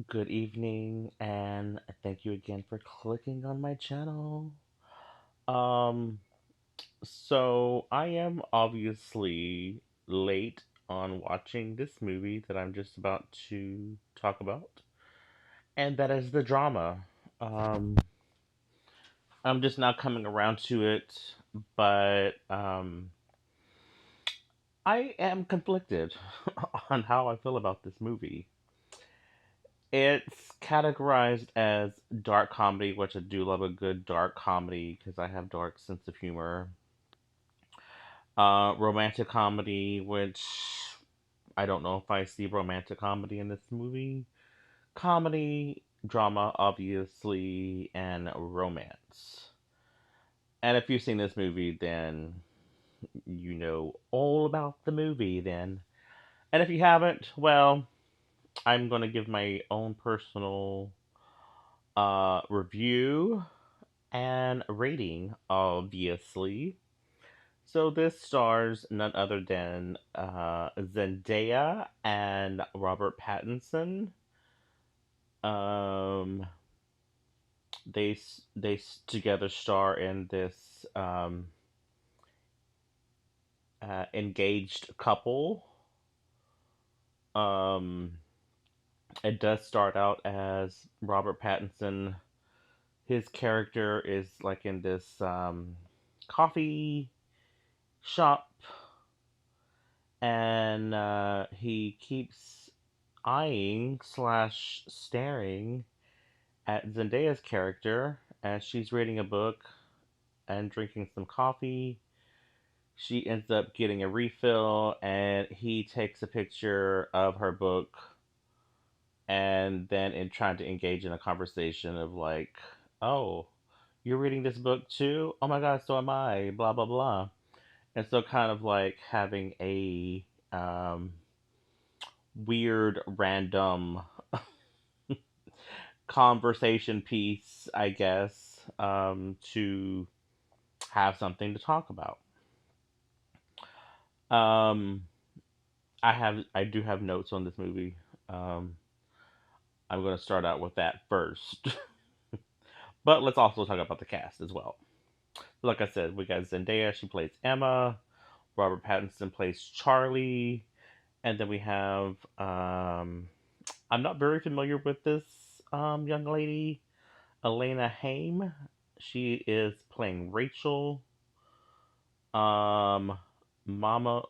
Good evening, and thank you again for clicking on my channel. Um, so I am obviously late on watching this movie that I'm just about to talk about, and that is the drama. Um, I'm just now coming around to it, but I am conflicted on how I feel about this movie. It's categorized as dark comedy, which I do love a good dark comedy because I have dark sense of humor. Romantic comedy, which I don't know if I see romantic comedy in this movie. Comedy, drama, obviously, and romance. And if you've seen this movie, then you know all about the movie, then. And if you haven't, well, I'm going to give my own personal review and rating, obviously. So this stars none other than Zendaya and Robert Pattinson. Um, they together star in this engaged couple. Um, it does start out as Robert Pattinson. His character is like in this coffee shop, and he keeps eyeing slash staring at Zendaya's character as she's reading a book and drinking some coffee. She ends up getting a refill, and he takes a picture of her book, and then in trying to engage in a conversation of like, "Oh, you're reading this book too? Oh my God, so am I." Blah blah blah. And so, kind of like having a weird, random conversation piece, I guess, to have something to talk about. Um, I do have notes on this movie. Um, I'm going to start out with that first, but let's also talk about the cast as well. Like I said, we got Zendaya. She plays Emma. Robert Pattinson plays Charlie, and then we have I'm not very familiar with this young lady, Elena Haim. She is playing Rachel. Um, Mama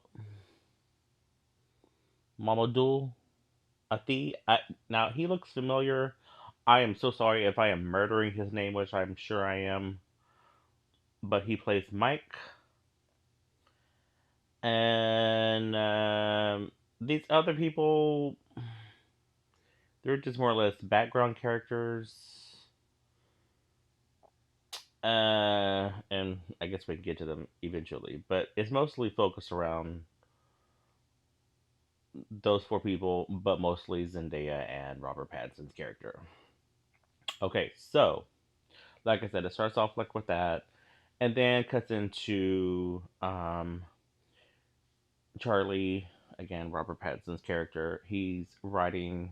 Mamadou Athi. Now he looks familiar. I am so sorry if I am murdering his name, which I'm sure I am. But he plays Mike, and these other people, they're just more or less background characters. And I guess we can get to them eventually, but it's mostly focused around those four people, but mostly Zendaya and Robert Pattinson's character. Okay, so like I said, it starts off like with that, and then cuts into Charlie again, Robert Pattinson's character. He's writing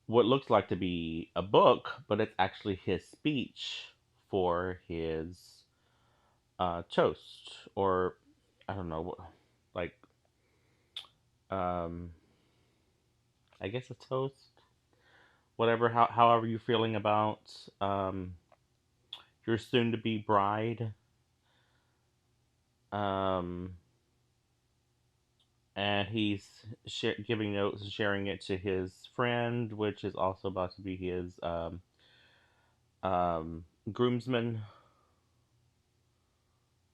what looks like to be a book, but it's actually his speech for his toast, or I don't know, like um, I guess a toast, whatever. However you're feeling about um, your soon-to-be bride. Um, and he's giving notes and sharing it to his friend, which is also about to be his groomsman.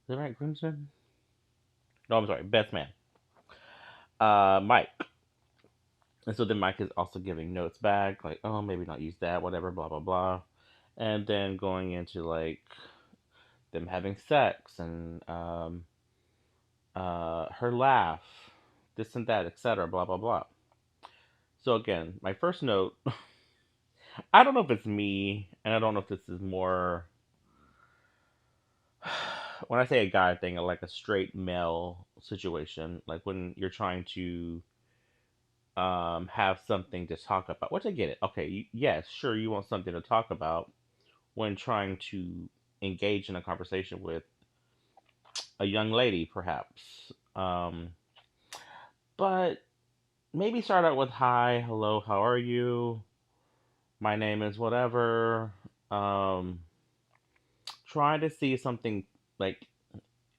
Is that right, groomsman? No, I'm sorry, best man. Mike. And so then Mike is also giving notes back, like, oh, maybe not use that, whatever, blah blah blah. And then going into like them having sex and her laugh, this and that, etc., blah blah blah. So again, my first note, I don't know if it's me, and I don't know if this is more when I say a guy thing, like a straight male situation, like when you're trying to have something to talk about. Which I get it. Okay, yes, sure, you want something to talk about when trying to engage in a conversation with a young lady, perhaps. But maybe start out with hi, hello, how are you? My name is whatever. Um, try to see something like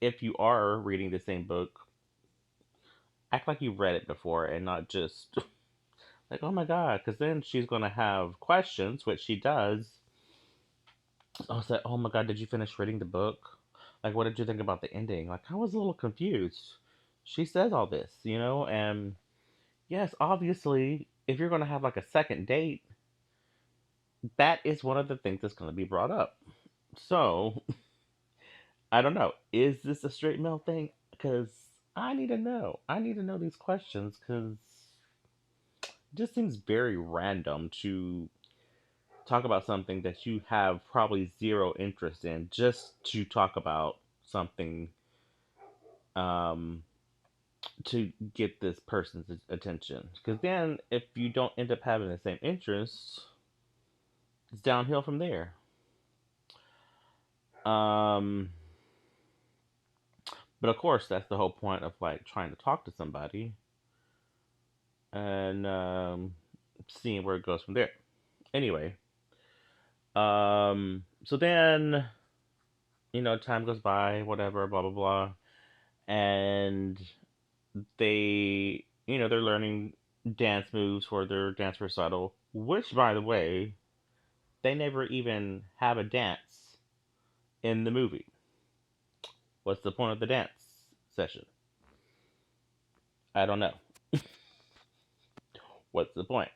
if you are reading the same book, act like you've read it before and not just like, oh my god, because then she's gonna have questions, which she does. I was like, oh my god, did you finish reading the book? Like, what did you think about the ending? Like, I was a little confused. She says all this, and yes, obviously, if you're gonna have like a second date, that is one of the things that's gonna be brought up. So, I don't know. Is this a straight male thing? Because I need to know. I need to know these questions because it just seems very random to talk about something that you have probably zero interest in just to talk about something um, to get this person's attention. Because then, if you don't end up having the same interests, it's downhill from there. Um, but of course, that's the whole point of like trying to talk to somebody and seeing where it goes from there. Anyway, so then time goes by, whatever, blah blah blah, and they're learning dance moves for their dance recital, which, by the way, they never even have a dance in the movie. What's the point of the dance session? I don't know. What's the point?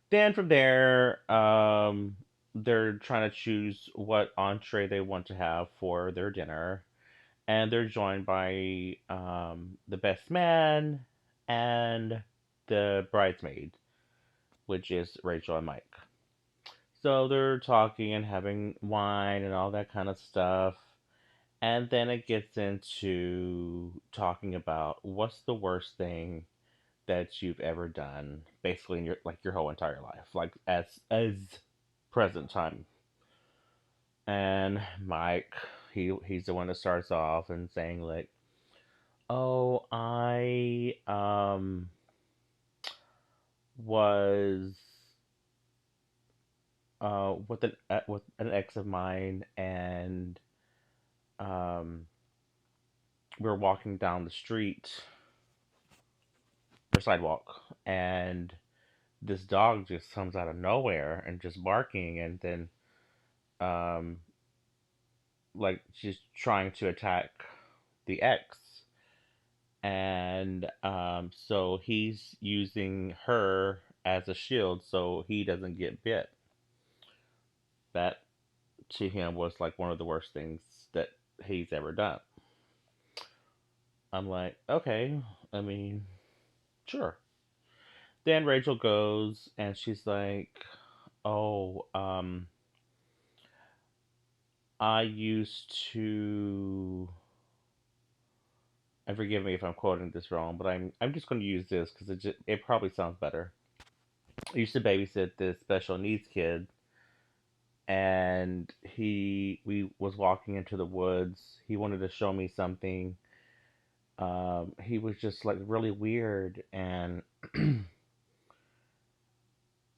Then from there, they're trying to choose what entree they want to have for their dinner, and they're joined by the best man and the bridesmaid, which is Rachel and Mike. So they're talking and having wine and all that kind of stuff. And then it gets into talking about what's the worst thing that you've ever done, basically in your whole entire life, like as present time. And Mike, he's the one that starts off and saying like, "Oh, I was with an ex of mine, and um we were walking down the street or sidewalk, and this dog just comes out of nowhere and just barking, and then um like she's trying to attack the ex, and so he's using her as a shield so he doesn't get bit. That to him was like one of the worst things that he's ever done. I'm like, okay, I mean, sure. Then Rachel goes and she's like, "Oh, I used to." And forgive me if I'm quoting this wrong, but I'm just going to use this because it probably sounds better. I used to babysit this special needs kid, and we was walking into the woods. He wanted to show me something. He was just like really weird, and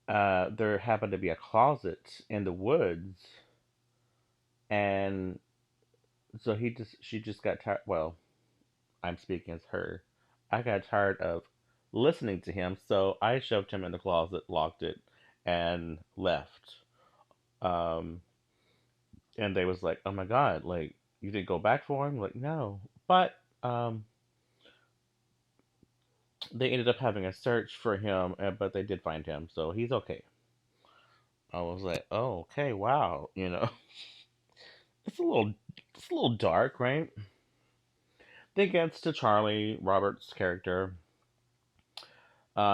there happened to be a closet in the woods, and so she just got tired. Well, I'm speaking as her. I got tired of listening to him, so I shoved him in the closet, locked it, and left. Um, and they was like, "Oh my god, like you didn't go back for him?" Like, no, but they ended up having a search for him, but they did find him, so he's okay. I was like, "Oh, okay, wow," it's a little dark, right? Then gets to Charlie Roberts' character.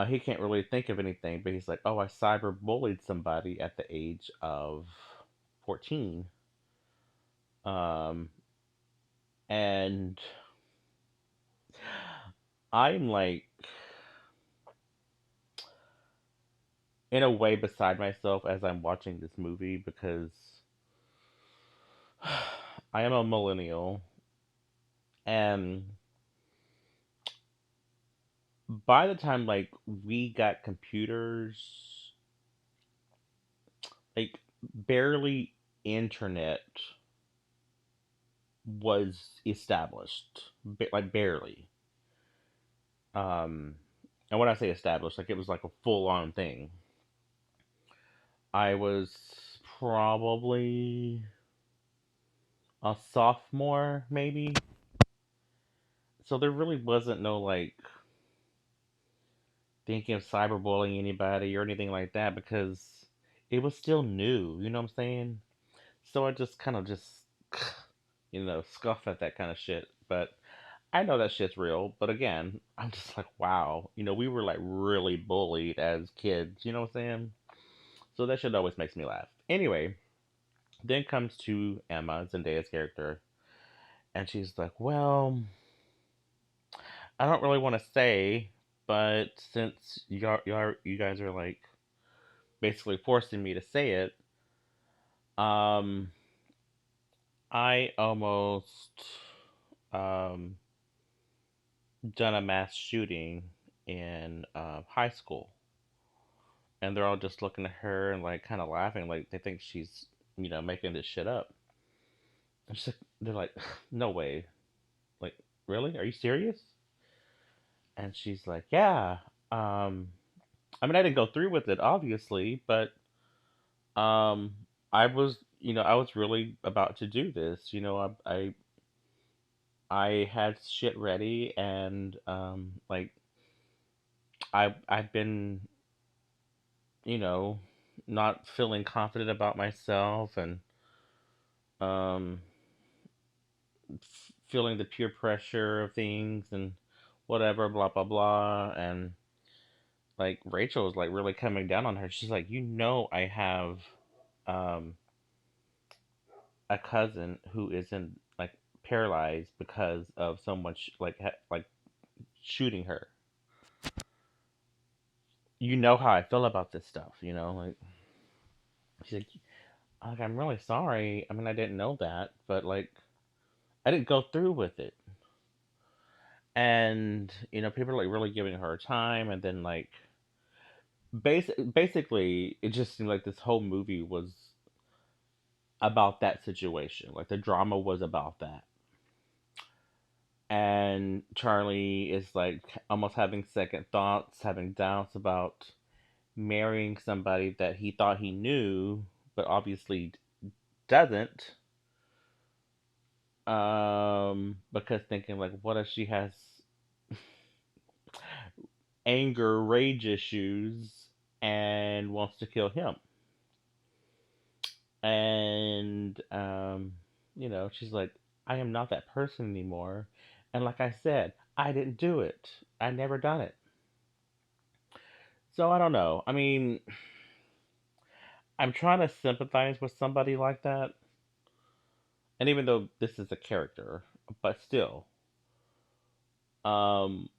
He can't really think of anything, but he's like, "Oh, I cyber bullied somebody at the age of 14." Um, and I'm like, in a way beside myself as I'm watching this movie because I am a millennial, and by the time like we got computers, like barely internet was established, like barely. Um, and when I say established, like it was like a full on thing. I was probably a sophomore, maybe. So there really wasn't no like thinking of cyberbullying anybody or anything like that because it was still new. You know what I'm saying? So I just kind of just scoff at that kind of shit. But I know that shit's real. But again, I'm just like, wow. We were like really bullied as kids. You know what I'm saying? So that shit always makes me laugh. Anyway, then comes to Emma, Zendaya's character, and she's like, well, I don't really want to say, but since you guys are like basically forcing me to say it, um, I almost um done a mass shooting in high school, and they're all just looking at her and like kind of laughing, like they think she's making this shit up. And they're like, no way, like really? Are you serious? And she's like, yeah. Um, I mean, I didn't go through with it, obviously, but um, I was really about to do this. I had shit ready, and like I've been, you know, not feeling confident about myself, and um, feeling the peer pressure of things, and whatever, blah blah blah, and like Rachel was like really coming down on her. She's like, I have um a cousin who isn't like paralyzed because of someone like shooting her. You know how I feel about this stuff, like she's like I'm really sorry. I mean, I didn't know that, but like I didn't go through with it. And people are like really giving her time, and then like basically it just seemed like this whole movie was about that situation. Like the drama was about that. And Charlie is like almost having second thoughts, having doubts about marrying somebody that he thought he knew, but obviously doesn't. Because thinking like, what if she has anger, rage issues, and wants to kill him? And she's like, I am not that person anymore. And like I said, I didn't do it. I never done it. So I don't know. I mean, I'm trying to sympathize with somebody like that. And even though this is a character, but still, um,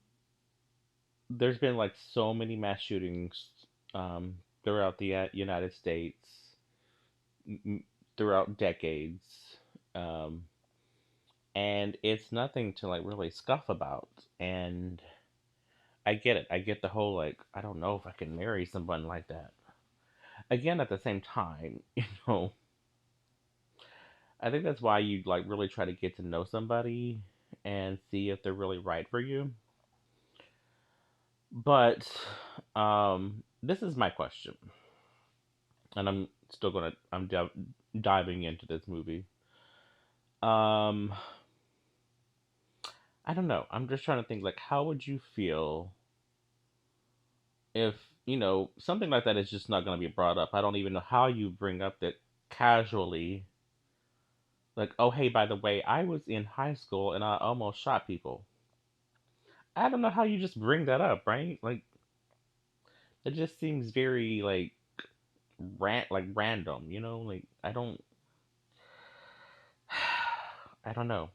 there's been like so many mass shootings um, throughout the United States, m- throughout decades, um, and it's nothing to like really scuff about. And I get it. I get the whole like I don't know if I can marry someone like that. Again, at the same time, know, I think that's why you like really try to get to know somebody and see if they're really right for you. But this is my question, and I'm still gonna diving into this movie. Um, I don't know. I'm just trying to think like how would you feel if something like that is just not gonna be brought up. I don't even know how you bring up that casually. Like, oh hey, by the way, I was in high school and I almost shot people. I don't know how you just bring that up, right? Like, it just seems very like random, Like I don't know.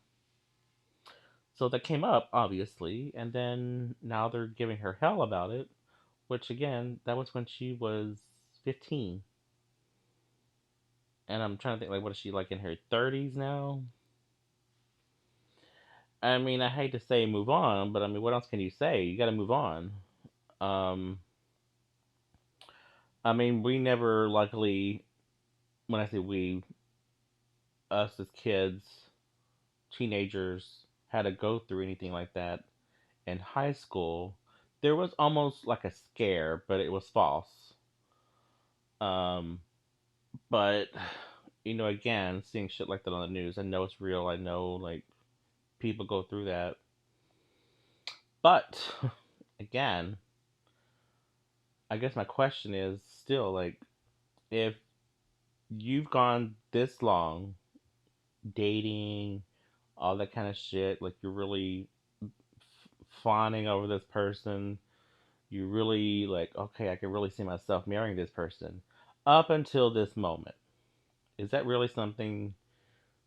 So that came up obviously, and then now they're giving her hell about it, which again, that was when she was 15. And I'm trying to think, like, what is she, like, in her 30s now? I mean, I hate to say move on, but I mean, what else can you say? You got to move on. Um, I mean, we never, luckily, when I say we, us as kids, teenagers, had to go through anything like that in high school. There was almost like a scare, but it was false. Um, but again, seeing shit like that on the news, I know it's real. I know like people go through that. But again, I guess my question is still like, if you've gone this long dating, all that kind of shit, like you're really fawning over this person, you really like, okay, I can really see myself marrying this person up until this moment. Is that really something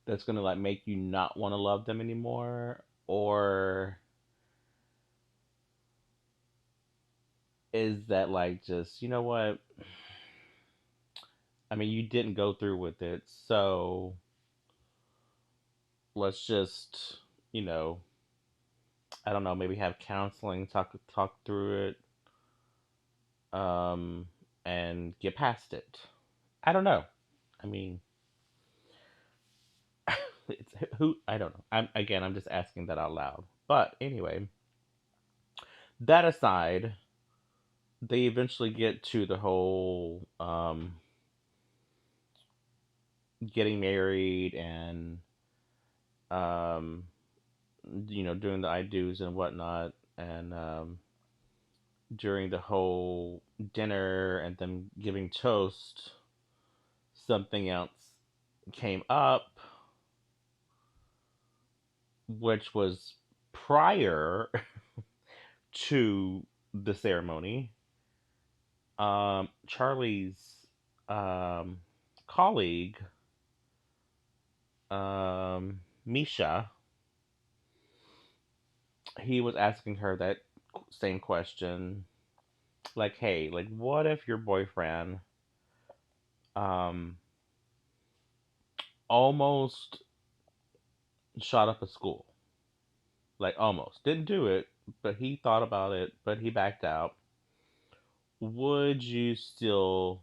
that's gonna like make you not want to love them anymore? Or is that like just, you know what? I mean, you didn't go through with it, so let's just, you know, I don't know, maybe have counseling, talk through it, and get past it. I don't know. I mean, it's who I don't know. I'm just asking that out loud. But anyway, that aside, they eventually get to the whole getting married and um, doing the I do's and whatnot, and during the whole dinner and them giving toast, something else came up, which was prior to the ceremony. Charlie's um, colleague, Misha, he was asking her that same question, like, "Hey, like, what if your boyfriend um, almost shot up a school? Like, almost didn't do it, but he thought about it, but he backed out. Would you still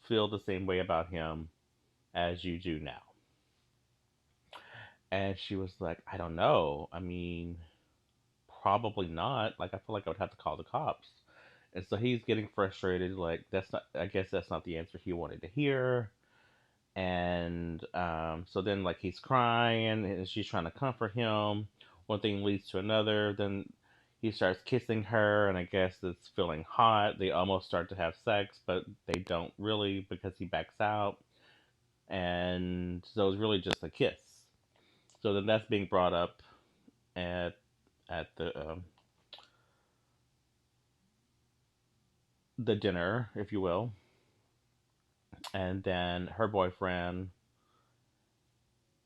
feel the same way about him as you do now?" And she was like, "I don't know. I mean, probably not. Like, I feel like I would have to call the cops." And so he's getting frustrated. Like, that's not, I guess that's not the answer he wanted to hear. And so then, like, he's crying and she's trying to comfort him. One thing leads to another. Then he starts kissing her, and I guess it's feeling hot. They almost start to have sex, but they don't really because he backs out. And so it's really just a kiss. So then that's being brought up at the dinner, if you will. And then her boyfriend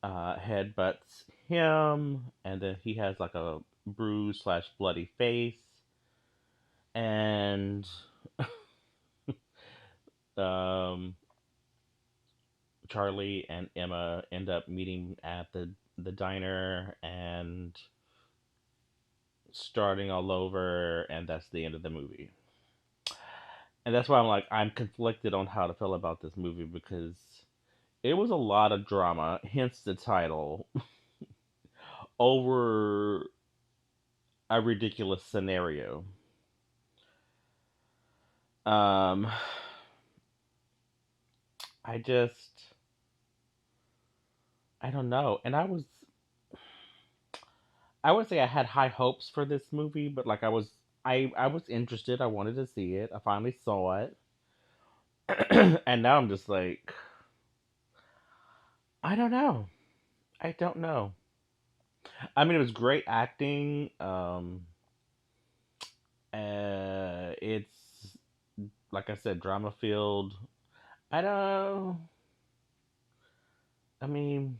headbutts him, and then he has like a bruised slash bloody face. And um, Charlie and Emma end up meeting at the diner and starting all over, and that's the end of the movie. And that's why I'm conflicted on how to feel about this movie because it was a lot of drama, hence the title, over a ridiculous scenario. Um, I just, I don't know. And I would say I had high hopes for this movie, but like I was interested. I wanted to see it. I finally saw it. And now I'm just like, I don't know. I don't know. I mean, it was great acting. It's like I said, drama filled. I don't. I mean,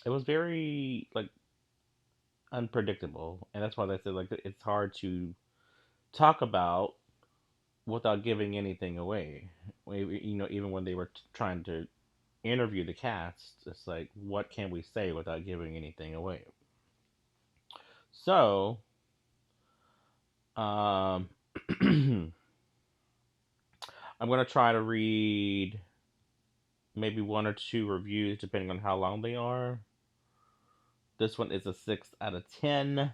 it was very like unpredictable, and that's why they said like it's hard to talk about without giving anything away. Even when they were trying to interview the cast, it's like, what can we say without giving anything away? So, um, I'm gonna try to read maybe one or two reviews depending on how long they are. This one is a 6 out of 10,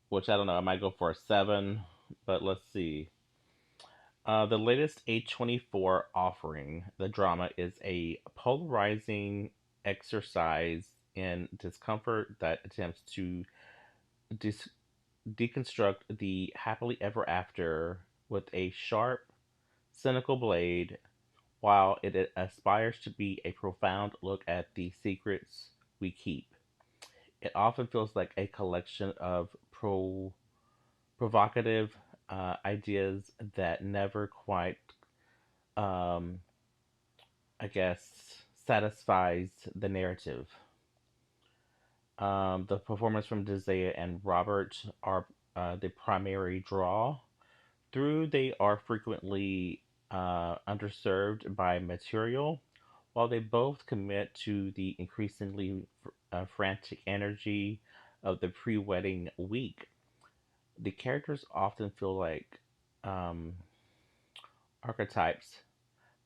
which I don't know. I might go for a 7, but let's see. The latest A24 offering, the drama, is a polarizing exercise in discomfort that attempts to dis- deconstruct the happily ever after with a sharp, cynical blade, while it aspires to be a profound look at the secrets we keep. It often feels like a collection of provocative ideas that never quite, um, I guess, satisfies the narrative. The performance from Dizea and Robert are the primary draw. Through they are frequently underserved by material, while they both commit to the increasingly frantic energy of the pre wedding week. The characters often feel like um, archetypes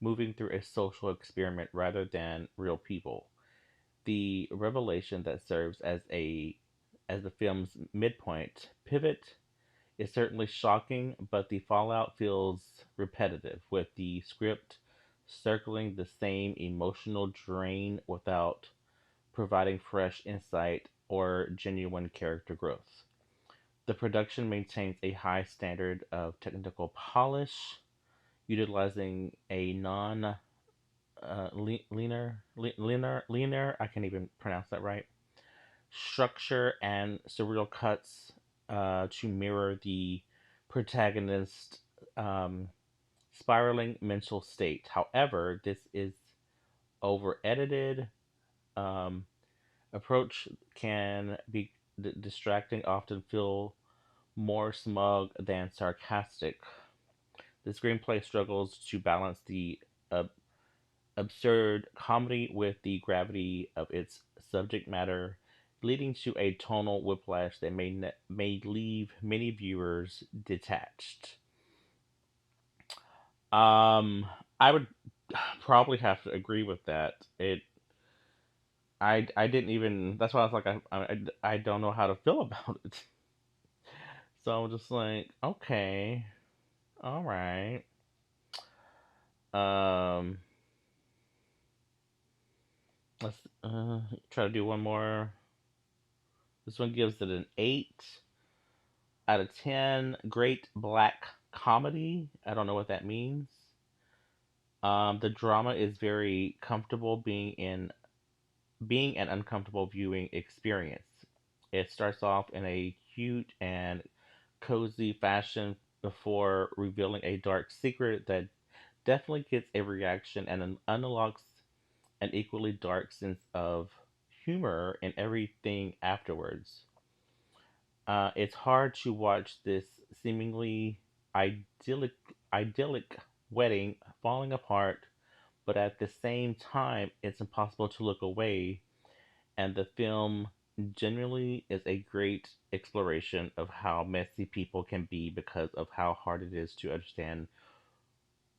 moving through a social experiment rather than real people. The revelation that serves as the film's midpoint pivot is certainly shocking, but the fallout feels repetitive, with the script circling the same emotional drain without providing fresh insight or genuine character growth. The production maintains a high standard of technical polish, utilizing a non linear, I can't even pronounce that right, structure and surreal cuts to mirror the protagonist's um, spiraling mental state. However, this is over edited. Um, approach can be distracting, often feel more smug than sarcastic. The screenplay struggles to balance the uh, absurd comedy with the gravity of its subject matter, leading to a tonal whiplash that may leave many viewers detached. Um, I would probably have to agree with that. I didn't even. That's why I was like, I don't know how to feel about it. So I'm just like, okay, all right. Um, let's try to do one more. This one gives it an 8 out of 10. Great black comedy. I don't know what that means. The drama is very comfortable being an uncomfortable viewing experience. It starts off in a cute and cozy fashion before revealing a dark secret that definitely gets a reaction and unlocks an equally dark sense of humor in everything afterwards. It's hard to watch this seemingly idyllic idyllic wedding falling apart, but at the same time, it's impossible to look away. And the film genuinely is a great exploration of how messy people can be because of how hard it is to understand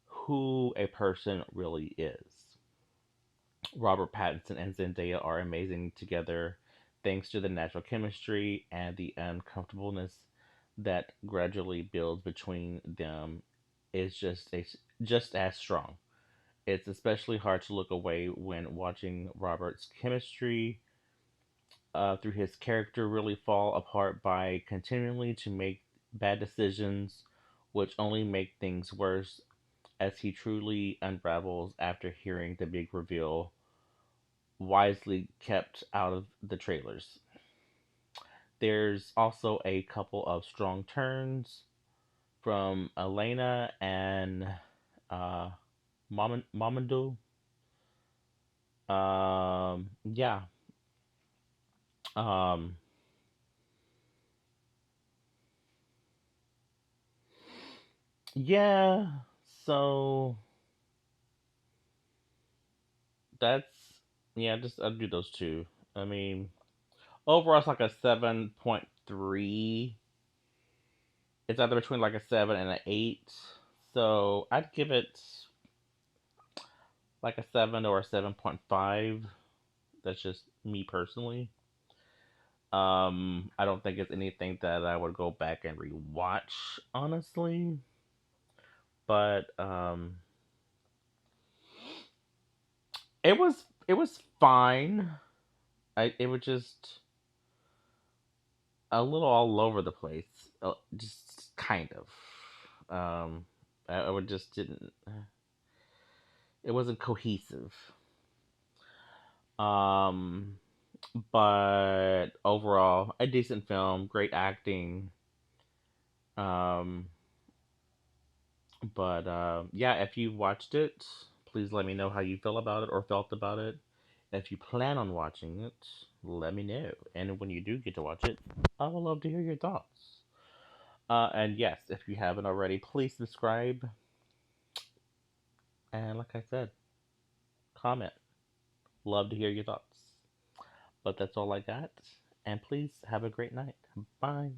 who a person really is. Robert Pattinson and Zendaya are amazing together thanks to the natural chemistry and the uncomfortableness that gradually builds between them is just as strong. It's especially hard to look away when watching Robert's chemistry through his character really fall apart by continually to make bad decisions, which only make things worse as he truly unravels after hearing the big reveal wisely kept out of the trailers. There's also a couple of strong turns from Elena and uh, Mamadou. Yeah. Um, Yeah, so that's yeah, just I'd do those two. I mean, overall it's like a 7.3. It's either between like a 7 and an 8. So I'd give it like a 7 or a 7.5. That's just me personally. I don't think it's anything that I would go back and rewatch, honestly. But it was fine. It was just a little all over the place, just kind of. I would just didn't. It wasn't cohesive. Um, but overall, a decent film, great acting. Um, but yeah, if you watched it, please let me know how you feel about it or felt about it. If you plan on watching it, let me know. And when you do get to watch it, I would love to hear your thoughts. And yes, if you haven't already, please subscribe. And like I said, comment. Love to hear your thoughts. But that's all I got. And please have a great night. Bye.